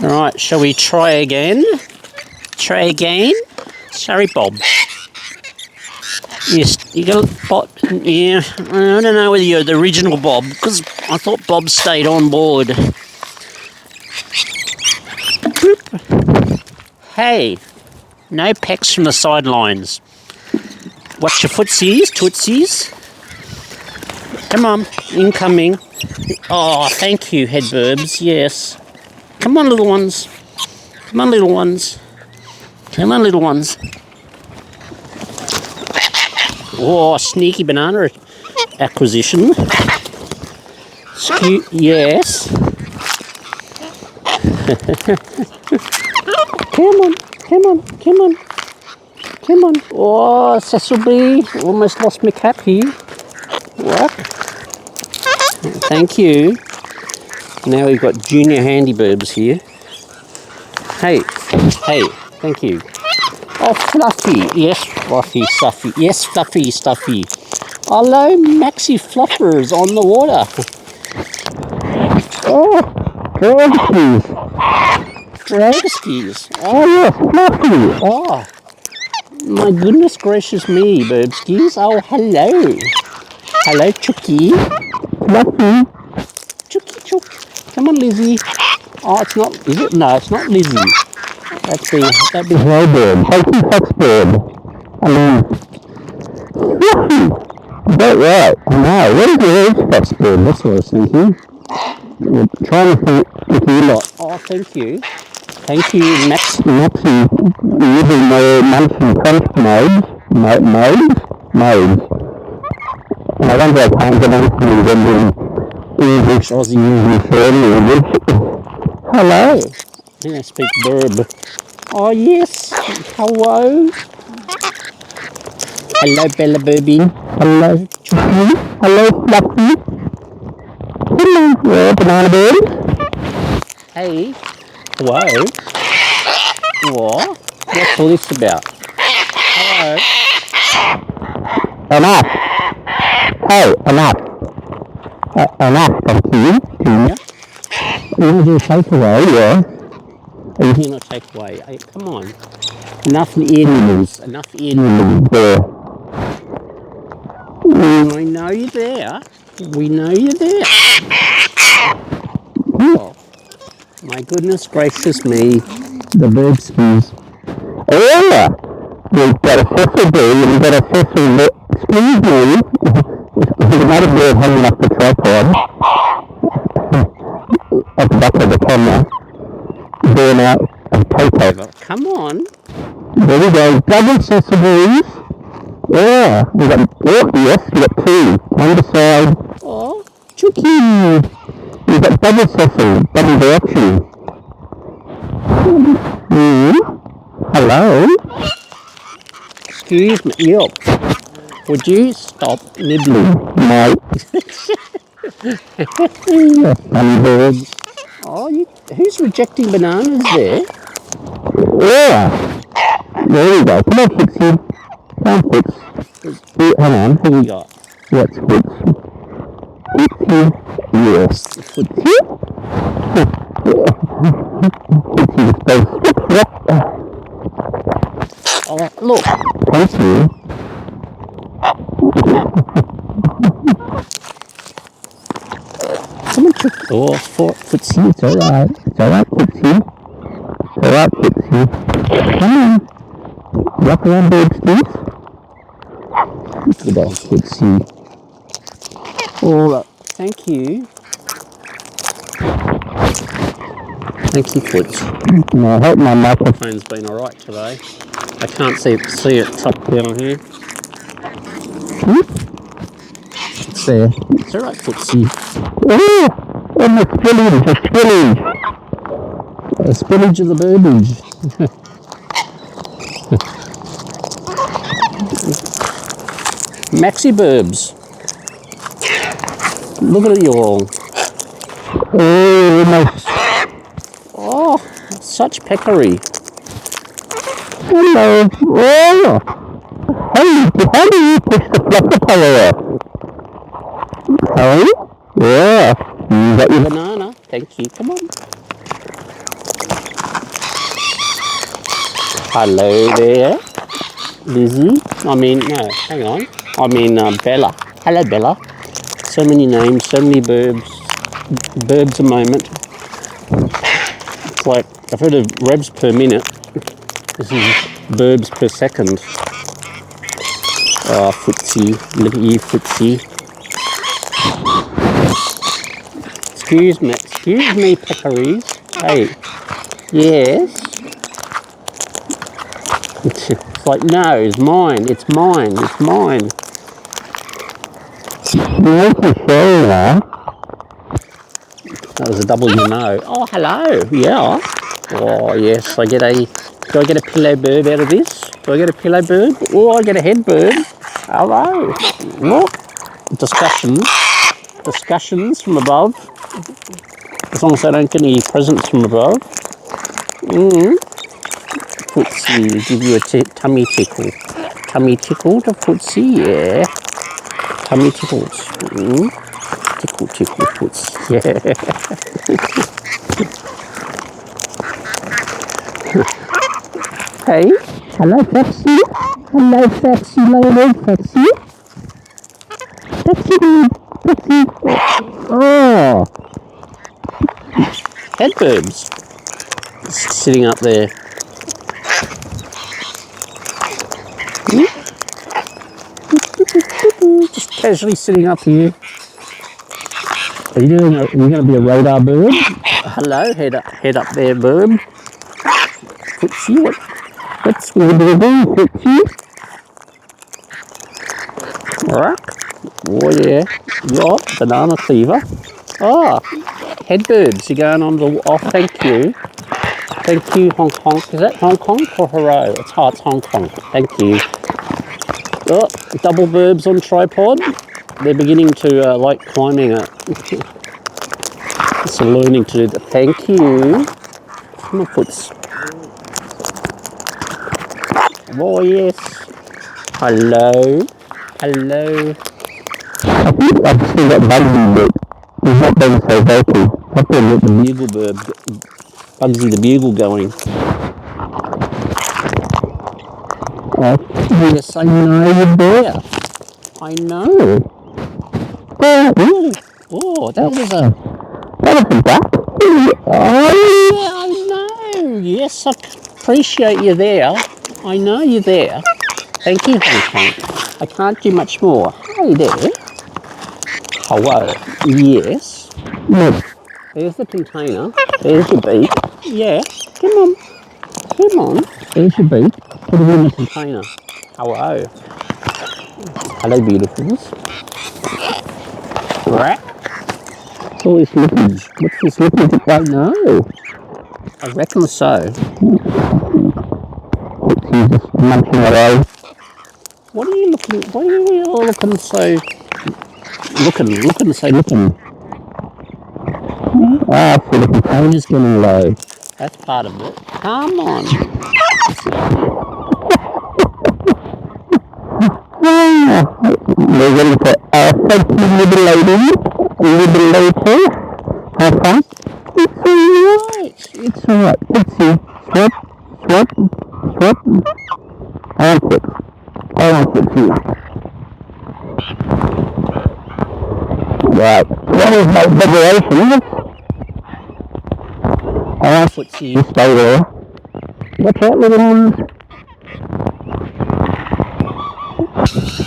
Right, shall we try again? Try again? Sorry, Bob. Yes, you got a Bob. Yeah, I don't know whether you're the original Bob, because I thought Bob stayed on board. Hey, no pecks from the sidelines. Watch your footsies, tootsies. Come on, incoming. Oh, thank you, head burbs, yes. Come on, little ones. Come on, little ones. Come on, little ones. Oh, sneaky banana acquisition. Yes. Come on, come on, come on. Come on. Oh, Cecil B. Almost lost my cap here. What? Thank you. Now we've got junior handy burbs here. Hey, hey, thank you. Oh, Fluffy. Yes, Fluffy, Stuffy. Yes, Fluffy, Stuffy. Hello, Maxi Fluffers on the water. Oh, Dragskis. Dragskis. Oh, yes, Fluffy. Oh, my goodness gracious me, Burbskis. Oh, hello. Hello, Chucky. Fluffy. Chucky, Chuck. Come on, Lizzie. Oh, it's not, is it? No, it's not Lizzie. That'd be Snowbird. Healthy Foxbird. I mean, Fluffy. Is that right? No, what is the age Foxbird? That's what I was thinking. We're trying to think with you lot. Oh, thank you. Thank you, Maxi, using my Munson Crunch modes. And I wonder if I can't get anything in English, Aussie, New Zealand language. Hello. I speak birb. Oh, yes. Hello. Hello, Bella Burby. Hello, Chucky. Hello, Fluffy. Hello, banana bird. Hey. Hello. What? What's all this about? Hello. Enough. Hey, enough. Enough, thank you. Yeah. You want to do a takeaway, yeah? Are you doing a takeaway? Hey, come on. Enough animals. Enough animals there. I know you're there. We know you're there. Oh, my goodness gracious me. The Burbskis. Oh, yeah. We've got a fossil bee and we've got a fossil... Excuse me. There's another bird hanging off the tripod. At the back of the camera. Born out of takeover. Come on. There we go. Double sesame. Yeah. We got, oh, yes, we got two. One beside. Oh, Chucky. We got double sesame, double direction. Hello. Excuse me. Yep. Would you stop nibbling? No. Funny birds. Oh, who's rejecting bananas there? Yeah. There we go. Come on, Fixie. Come on, Fix. Hang on. Who we got? What's Fix? Fixie. Yes. Fixie. Fixie is both. Oh, look. Thank you. Come on, Chuck. Oh, Footsie, it's alright. It's alright, Footsie. It's alright, Footsie. Come on. Rock around, Burbskis. Good old Footsie. Oh, thank you. Thank you, Foots. No, I hope my microphone's been alright today. I can't see it top down here. It's there. It's alright, Footsie. Oh, and the spillage. The spillage of the burbage. Maxi burbs. Look at you all. Oh, nice. Oh, such peccary. Hello. Oh. Hey, how do you push the fluffer color off? Oh, yeah. You got your banana. Thank you. Come on. Hello there, Lizzie. No, hang on. Bella. Hello, Bella. So many names, so many birds. Birds a moment. It's like, I've heard of revs per minute. This is birds per second. Oh, Footsie. Look at you, Footsie. Excuse me, peccaries. Hey, yes? It's like, no, it's mine. That was a double no. Oh, hello. Yeah. Oh, yes. Do I get a pillow bird out of this? Do I get a pillow bird? Oh, I get a head bird. Hello. Look. Discussions from above. As long as I don't get any presents from above. Footsie, give you a tummy tickle. Tummy tickle to Footsie, yeah. Tummy tickles. Tickle, Foots, yeah. Hey, hello, Foxy. Hello, Foxy, Foxy. Foxy. Oh. Headbirds sitting up there. Just casually sitting up here. Are you going to be a radar bird? Hello, head up there, bird. Footsie, what's going to do, Footsie? Alright. Oh yeah. What? Banana cleaver. Oh, headbirds. You're going on the. Oh, thank you. Thank you, Hong Kong. Is that Hong Kong or Haro? It's Hong Kong. Thank you. Oh, double birbs on tripod. They're beginning to like climbing it. So learning to do that. Thank you. Come on, Foots. Oh yes. Hello. I think I've still got Bugsy, but he's not being so vocal. I've got to get the bugle bird, Bugsy the bugle going. Yes, I know you're there. I know. Oh, that was a duck. Oh, yeah, I know. Yes, I appreciate you there. I know you're there. Thank you, Hong Kong. I can't do much more. Hey there. Hello. Yes. Look. There's the container. There's your beak. Yeah. Come on. There's your beak. Put it in the container. Hello. Hello, beautifuls. Right. What's all this looking? What's this looking? I know. I reckon so. He's just munching away. What are you looking so... Looking. Ah, so the container's getting low. That's part of it. Come on. We're ready for thank you, little lady. Little later. Have fun. It's alright. Let's see. Swap. I want it here. Right. What is my liberation? I want Footsie. You stay there. Watch out, little ones.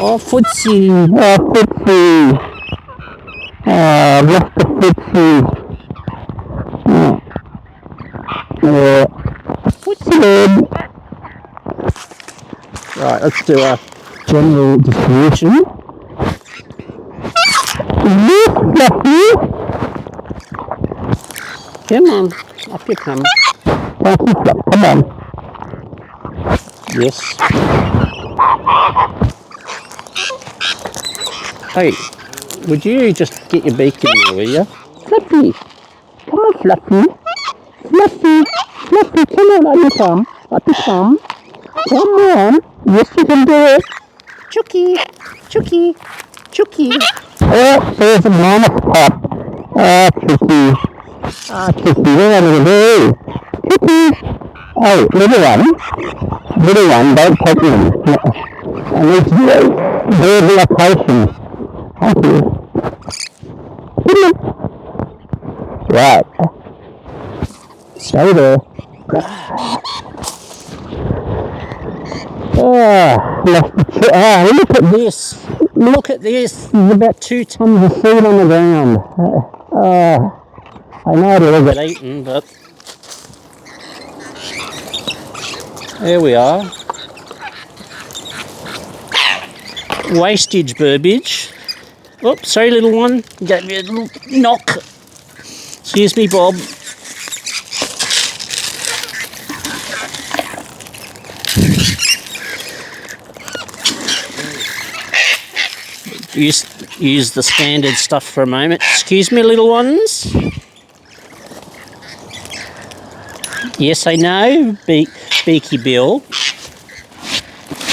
Oh, Footsie. Mr. Footsie. Footsie. Right, let's do a general distribution. Come on, up you come. Come on. Yes. Hey, would you just get your beak in there, will you? Fluffy. Come on, Fluffy. Fluffy, come on, up you come. Come on. Yes, you can do it. Chookie. Oh, there's a mammoth pup. Chookie. Chookie, what are you going to do? Chookie. Oh, little one, don't take them. I need to do bird location. Thank you. Right. Stay there. Look at this. Look at this. There's about 2 tons of food on the ground. I know it'll all get eaten, but there we are. Wastage burbage. Oops, sorry, little one. Gave me a little knock. Excuse me, Bob. Use the standard stuff for a moment. Excuse me, little ones. Yes, I know, Beaky Bill.